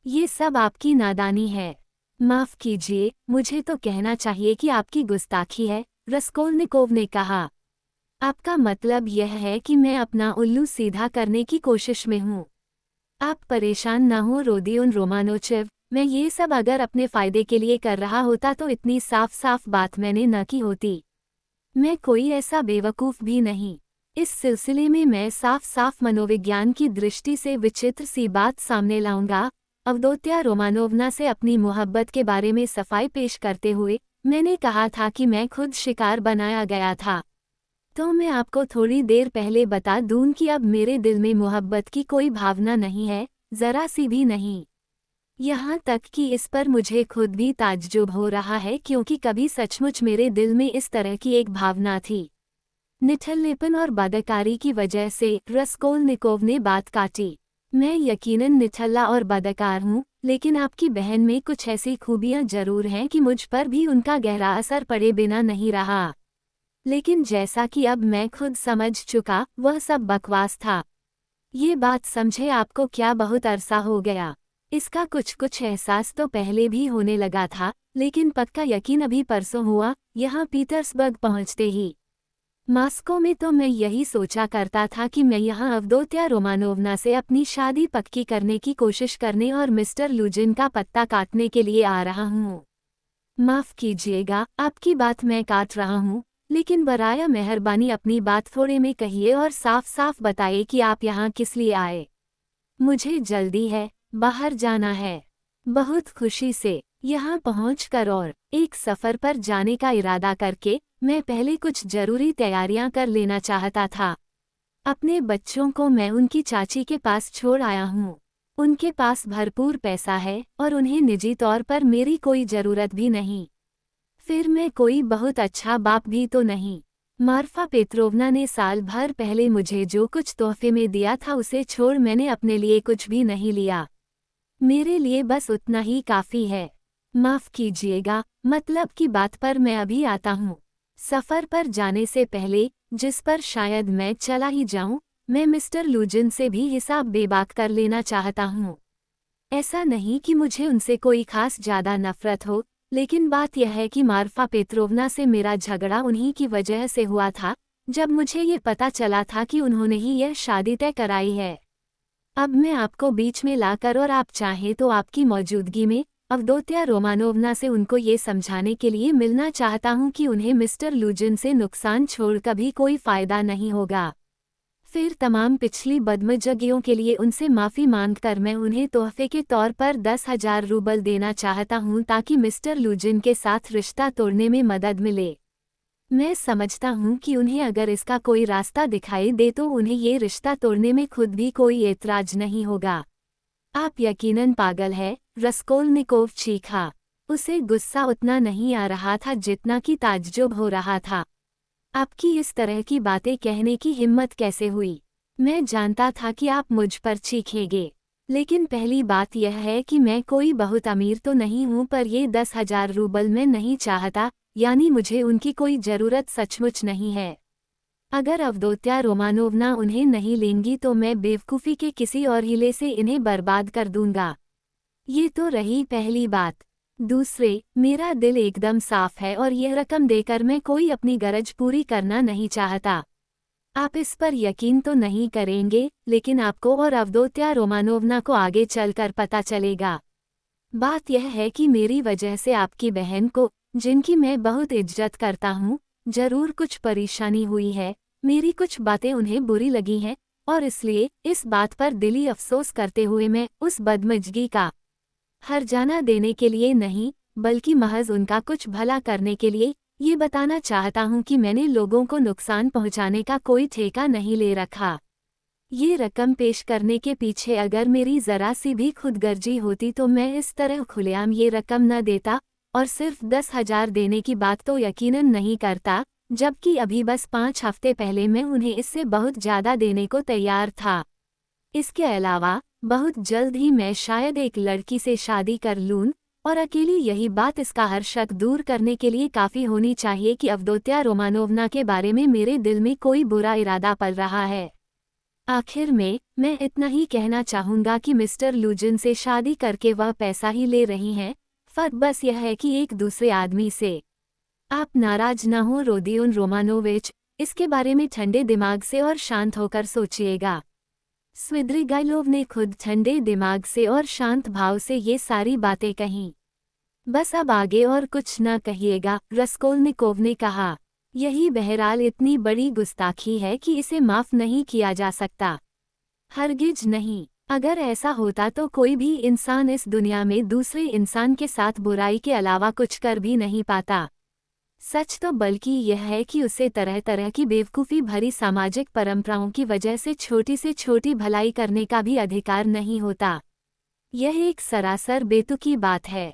ये सब आपकी नादानी है। माफ़ कीजिए, मुझे तो कहना चाहिए कि आपकी गुस्ताखी है, रस्कोल्निकोव ने कहा। आपका मतलब यह है कि मैं अपना उल्लू सीधा करने की कोशिश में हूँ। आप परेशान ना हो रोदियोन रोमानोचिव, मैं ये सब अगर अपने फ़ायदे के लिए कर रहा होता तो इतनी साफ साफ बात मैंने न की होती। मैं कोई ऐसा बेवकूफ़ भी नहीं। इस सिलसिले में मैं साफ साफ मनोविज्ञान की दृष्टि से विचित्र सी बात सामने लाऊंगा। अवदोत्या रोमानोवना से अपनी मोहब्बत के बारे में सफाई पेश करते हुए मैंने कहा था कि मैं खुद शिकार बनाया गया था। तो मैं आपको थोड़ी देर पहले बता दूं कि अब मेरे दिल में मोहब्बत की कोई भावना नहीं है, ज़रा सी भी नहीं। यहाँ तक कि इस पर मुझे खुद भी ताज्जुब हो रहा है क्योंकि कभी सचमुच मेरे दिल में इस तरह की एक भावना थी। निठल्लेपन और बदकारी की वजह से रस्कोल्निकोव ने बात काटी। मैं यकीनन निठल्ला और बदकार हूँ, लेकिन आपकी बहन में कुछ ऐसी खूबियाँ जरूर हैं कि मुझ पर भी उनका गहरा असर पड़े बिना नहीं रहा। लेकिन जैसा कि अब मैं खुद समझ चुका, वह सब बकवास था। ये बात समझे आपको क्या बहुत अरसा हो गया। इसका कुछ एहसास तो पहले भी होने लगा था, लेकिन पक्का यकीन अभी परसों हुआ, यहाँ पीटर्सबर्ग पहुँचते ही। मॉस्को में तो मैं यही सोचा करता था कि मैं यहाँ अवदोत्या रोमानोवना से अपनी शादी पक्की करने की कोशिश करने और मिस्टर लुजिन का पत्ता काटने के लिए आ रहा हूँ। माफ़ कीजिएगा, आपकी बात मैं काट रहा हूँ, लेकिन बराया मेहरबानी अपनी बात थोड़े में कहिए और साफ साफ बताइए कि आप यहाँ किस लिए आए। मुझे जल्दी है, बाहर जाना है। बहुत खुशी से यहाँ पहुँचकर और एक सफ़र पर जाने का इरादा करके मैं पहले कुछ ज़रूरी तैयारियां कर लेना चाहता था। अपने बच्चों को मैं उनकी चाची के पास छोड़ आया हूँ। उनके पास भरपूर पैसा है और उन्हें निजी तौर पर मेरी कोई ज़रूरत भी नहीं। फिर मैं कोई बहुत अच्छा बाप भी तो नहीं। मार्फा पेट्रोवना ने साल भर पहले मुझे जो कुछ तोहफे में दिया था उसे छोड़ मैंने अपने लिए कुछ भी नहीं लिया। मेरे लिए बस उतना ही काफ़ी है। माफ़ कीजिएगा, मतलब की बात पर मैं अभी आता हूँ। सफ़र पर जाने से पहले, जिस पर शायद मैं चला ही जाऊं, मैं मिस्टर लुजिन से भी हिसाब बेबाक कर लेना चाहता हूं। ऐसा नहीं कि मुझे उनसे कोई खास ज़्यादा नफ़रत हो, लेकिन बात यह है कि मार्फा पेट्रोवना से मेरा झगड़ा उन्हीं की वजह से हुआ था, जब मुझे ये पता चला था कि उन्होंने ही यह शादी तय कराई है। अब मैं आपको बीच में लाकर और आप चाहें तो आपकी मौजूदगी में अवदोत्या रोमानोवना से उनको ये समझाने के लिए मिलना चाहता हूँ कि उन्हें मिस्टर लुजिन से नुकसान छोड़ कभी कोई फ़ायदा नहीं होगा। फिर तमाम पिछली बदमज़गियों के लिए उनसे माफ़ी मांगकर मैं उन्हें तोहफे के तौर पर 10,000 रूबल देना चाहता हूँ ताकि मिस्टर लुजिन के साथ रिश्ता तोड़ने में मदद मिले। मैं समझता हूँ कि उन्हें अगर इसका कोई रास्ता दिखाई दे तो उन्हें ये रिश्ता तोड़ने में खुद भी कोई एतराज़ नहीं होगा। आप यकीनन पागल है, रस्कोल्निकोव चीखा। उसे गुस्सा उतना नहीं आ रहा था जितना कि ताज्जुब हो रहा था। आपकी इस तरह की बातें कहने की हिम्मत कैसे हुई? मैं जानता था कि आप मुझ पर चीखेंगे। लेकिन पहली बात यह है कि मैं कोई बहुत अमीर तो नहीं हूँ पर ये 10,000 रूबल मैं नहीं चाहता, यानी मुझे उनकी कोई ज़रूरत सचमुच नहीं है। अगर अवदोत्या रोमानोवना उन्हें नहीं लेंगी तो मैं बेवकूफ़ी के किसी और हीले से इन्हें बर्बाद कर दूंगा। ये तो रही पहली बात। दूसरे, मेरा दिल एकदम साफ है और यह रकम देकर मैं कोई अपनी गरज पूरी करना नहीं चाहता। आप इस पर यकीन तो नहीं करेंगे, लेकिन आपको और अवदोत्या रोमानोवना को आगे चलकर पता चलेगा। बात यह है कि मेरी वजह से आपकी बहन को, जिनकी मैं बहुत इज्जत करता हूँ, ज़रूर कुछ परेशानी हुई है। मेरी कुछ बातें उन्हें बुरी लगी हैं और इसलिए इस बात पर दिली अफसोस करते हुए मैं उस बदमज़गी का हर्जाना देने के लिए नहीं, बल्कि महज उनका कुछ भला करने के लिए ये बताना चाहता हूँ कि मैंने लोगों को नुकसान पहुँचाने का कोई ठेका नहीं ले रखा। ये रकम पेश करने के पीछे अगर मेरी ज़रा सी भी खुदगर्जी होती तो मैं इस तरह खुलेआम ये रकम न देता और सिर्फ 10,000 देने की बात तो यकीनन नहीं करता, जबकि अभी बस 5 हफ्ते पहले मैं उन्हें इससे बहुत ज़्यादा देने को तैयार था। इसके अलावा बहुत जल्द ही मैं शायद एक लड़की से शादी कर लूँ, और अकेली यही बात इसका हर शक दूर करने के लिए काफ़ी होनी चाहिए कि अवदोत्या रोमानोवना के बारे में मेरे दिल में कोई बुरा इरादा पल रहा है। आखिर में मैं इतना ही कहना चाहूँगा कि मिस्टर लूजिन से शादी करके वह पैसा ही ले रही हैं, फर्क बस यह है कि एक दूसरे आदमी से। आप नाराज न हो रोदियोन रोमानोविच, इसके बारे में ठंडे दिमाग से और शांत होकर सोचिएगा। स्विद्रिगाइलोव ने खुद ठंडे दिमाग से और शांत भाव से ये सारी बातें कहीं। बस अब आगे और कुछ न कहिएगा, रस्कोल्निकोव ने कहा। यही बहरहाल इतनी बड़ी गुस्ताखी है कि इसे माफ़ नहीं किया जा सकता। हरगिज नहीं। अगर ऐसा होता तो कोई भी इंसान इस दुनिया में दूसरे इंसान के साथ बुराई के अलावा कुछ कर भी नहीं पाता। सच तो बल्कि यह है कि उसे तरह तरह की बेवकूफ़ी भरी सामाजिक परंपराओं की वजह से छोटी से छोटी भलाई करने का भी अधिकार नहीं होता। यह एक सरासर बेतुकी बात है।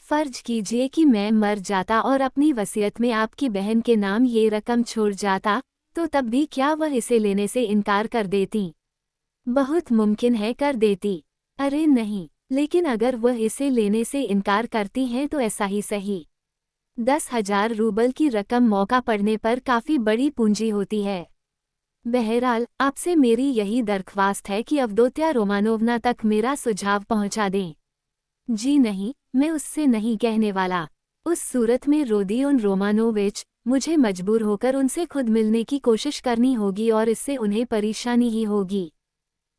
फर्ज कीजिए कि मैं मर जाता और अपनी वसीयत में आपकी बहन के नाम ये रकम छोड़ जाता, तो तब भी क्या वह इसे लेने से इनकार कर देती? बहुत मुमकिन है कर देती। अरे नहीं, लेकिन अगर वह इसे लेने से इनकार करती हैं तो ऐसा ही सही। 10,000 रूबल की रकम मौका पड़ने पर काफ़ी बड़ी पूंजी होती है। बहरहाल आपसे मेरी यही दरख्वास्त है कि अवदोत्या रोमानोवना तक मेरा सुझाव पहुंचा दें। जी नहीं, मैं उससे नहीं कहने वाला। उस सूरत में रोदियोन रोमानोविच, मुझे मजबूर होकर उनसे खुद मिलने की कोशिश करनी होगी और इससे उन्हें परेशानी ही होगी।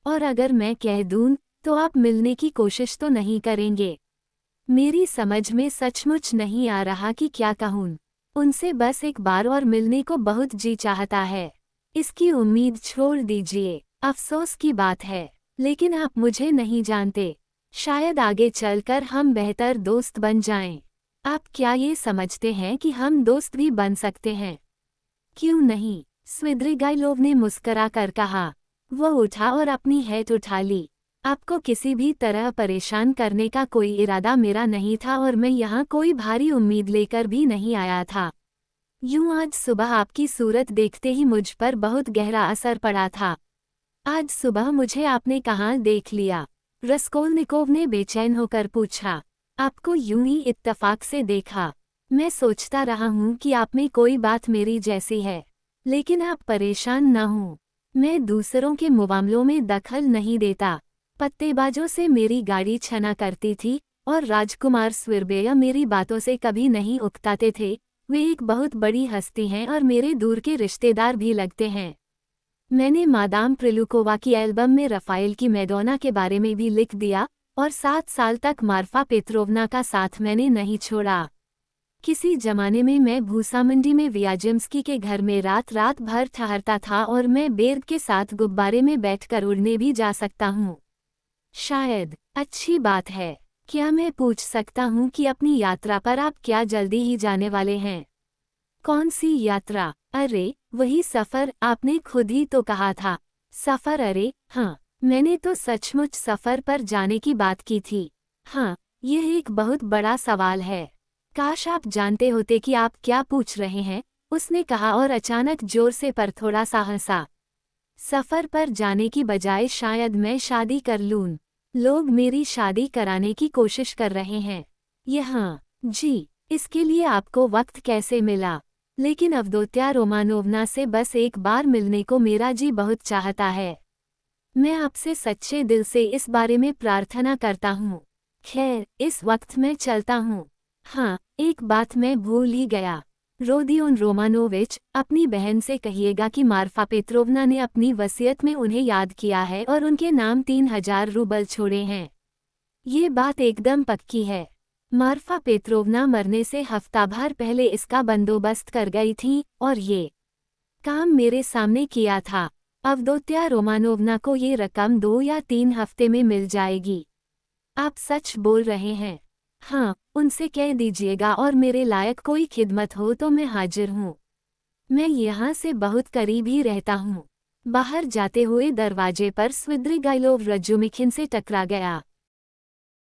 और अगर मैं कह दूं, तो आप मिलने की कोशिश तो नहीं करेंगे। मेरी समझ में सचमुच नहीं आ रहा कि क्या कहूँ। उनसे बस एक बार और मिलने को बहुत जी चाहता है। इसकी उम्मीद छोड़ दीजिए। अफसोस की बात है, लेकिन आप मुझे नहीं जानते। शायद आगे चलकर हम बेहतर दोस्त बन जाएं। आप क्या ये समझते हैं कि हम दोस्त भी बन सकते हैं? क्यों नहीं? स्विद्रिगाइलोव ने मुस्करा कर कहा। वह उठा और अपनी हैट उठा ली। आपको किसी भी तरह परेशान करने का कोई इरादा मेरा नहीं था और मैं यहाँ कोई भारी उम्मीद लेकर भी नहीं आया था। यूं आज सुबह आपकी सूरत देखते ही मुझ पर बहुत गहरा असर पड़ा था। आज सुबह मुझे आपने कहाँ देख लिया? रस्कोल्निकोव ने बेचैन होकर पूछा। आपको यूं ही इत्तफाक से देखा। मैं सोचता रहा हूँ कि आप में कोई बात मेरी जैसी है, लेकिन आप परेशान न हों। मैं दूसरों के मामलों में दखल नहीं देता। पत्तेबाजों से मेरी गाड़ी छना करती थी और राजकुमार स्विर्बेया मेरी बातों से कभी नहीं उकताते थे। वे एक बहुत बड़ी हस्ती हैं और मेरे दूर के रिश्तेदार भी लगते हैं। मैंने मादाम प्रिलुकोवा की एल्बम में रफ़ाएल की मैडोना के बारे में भी लिख दिया और 7 साल तक मार्फा पेत्रोवना का साथ मैंने नहीं छोड़ा। किसी जमाने में मैं भूसामंडी में वियाजिम्स्की के घर में रात रात भर ठहरता था और मैं बेर्ग के साथ गुब्बारे में बैठकर उड़ने भी जा सकता हूँ। शायद अच्छी बात है। क्या मैं पूछ सकता हूँ कि अपनी यात्रा पर आप क्या जल्दी ही जाने वाले हैं? कौन सी यात्रा? अरे वही सफ़र, आपने खुद ही तो कहा था। सफ़र? अरे हाँ, मैंने तो सचमुच सफ़र पर जाने की बात की थी। हाँ, यह एक बहुत बड़ा सवाल है। काश आप जानते होते कि आप क्या पूछ रहे हैं, उसने कहा और अचानक जोर से पर थोड़ा सा हंसा। सफ़र पर जाने की बजाय शायद मैं शादी कर लूँ। लोग मेरी शादी कराने की कोशिश कर रहे हैं। यहाँ जी, इसके लिए आपको वक्त कैसे मिला? लेकिन अवदोत्या रोमानोवना से बस एक बार मिलने को मेरा जी बहुत चाहता है। मैं आपसे सच्चे दिल से इस बारे में प्रार्थना करता हूँ। खैर, इस वक्त मैं चलता हूँ। हाँ, एक बात मैं भूल ही गया। रोदियोन रोमानोविच, अपनी बहन से कहिएगा कि मार्फा पेत्रोवना ने अपनी वसीयत में उन्हें याद किया है और उनके नाम 3,000 रूबल छोड़े हैं। ये बात एकदम पक्की है। मार्फा पेत्रोवना मरने से हफ्ता भर पहले इसका बंदोबस्त कर गई थी और ये काम मेरे सामने किया था। अवदोत्या रोमानोवना को ये रकम 2 या 3 हफ्ते में मिल जाएगी। आप सच बोल रहे हैं? हाँ, उनसे कह दीजिएगा और मेरे लायक कोई खिदमत हो तो मैं हाजिर हूँ। मैं यहाँ से बहुत करीब ही रहता हूँ। बाहर जाते हुए दरवाजे पर स्विद्रिगाइलोव रजुमिखिन से टकरा गया।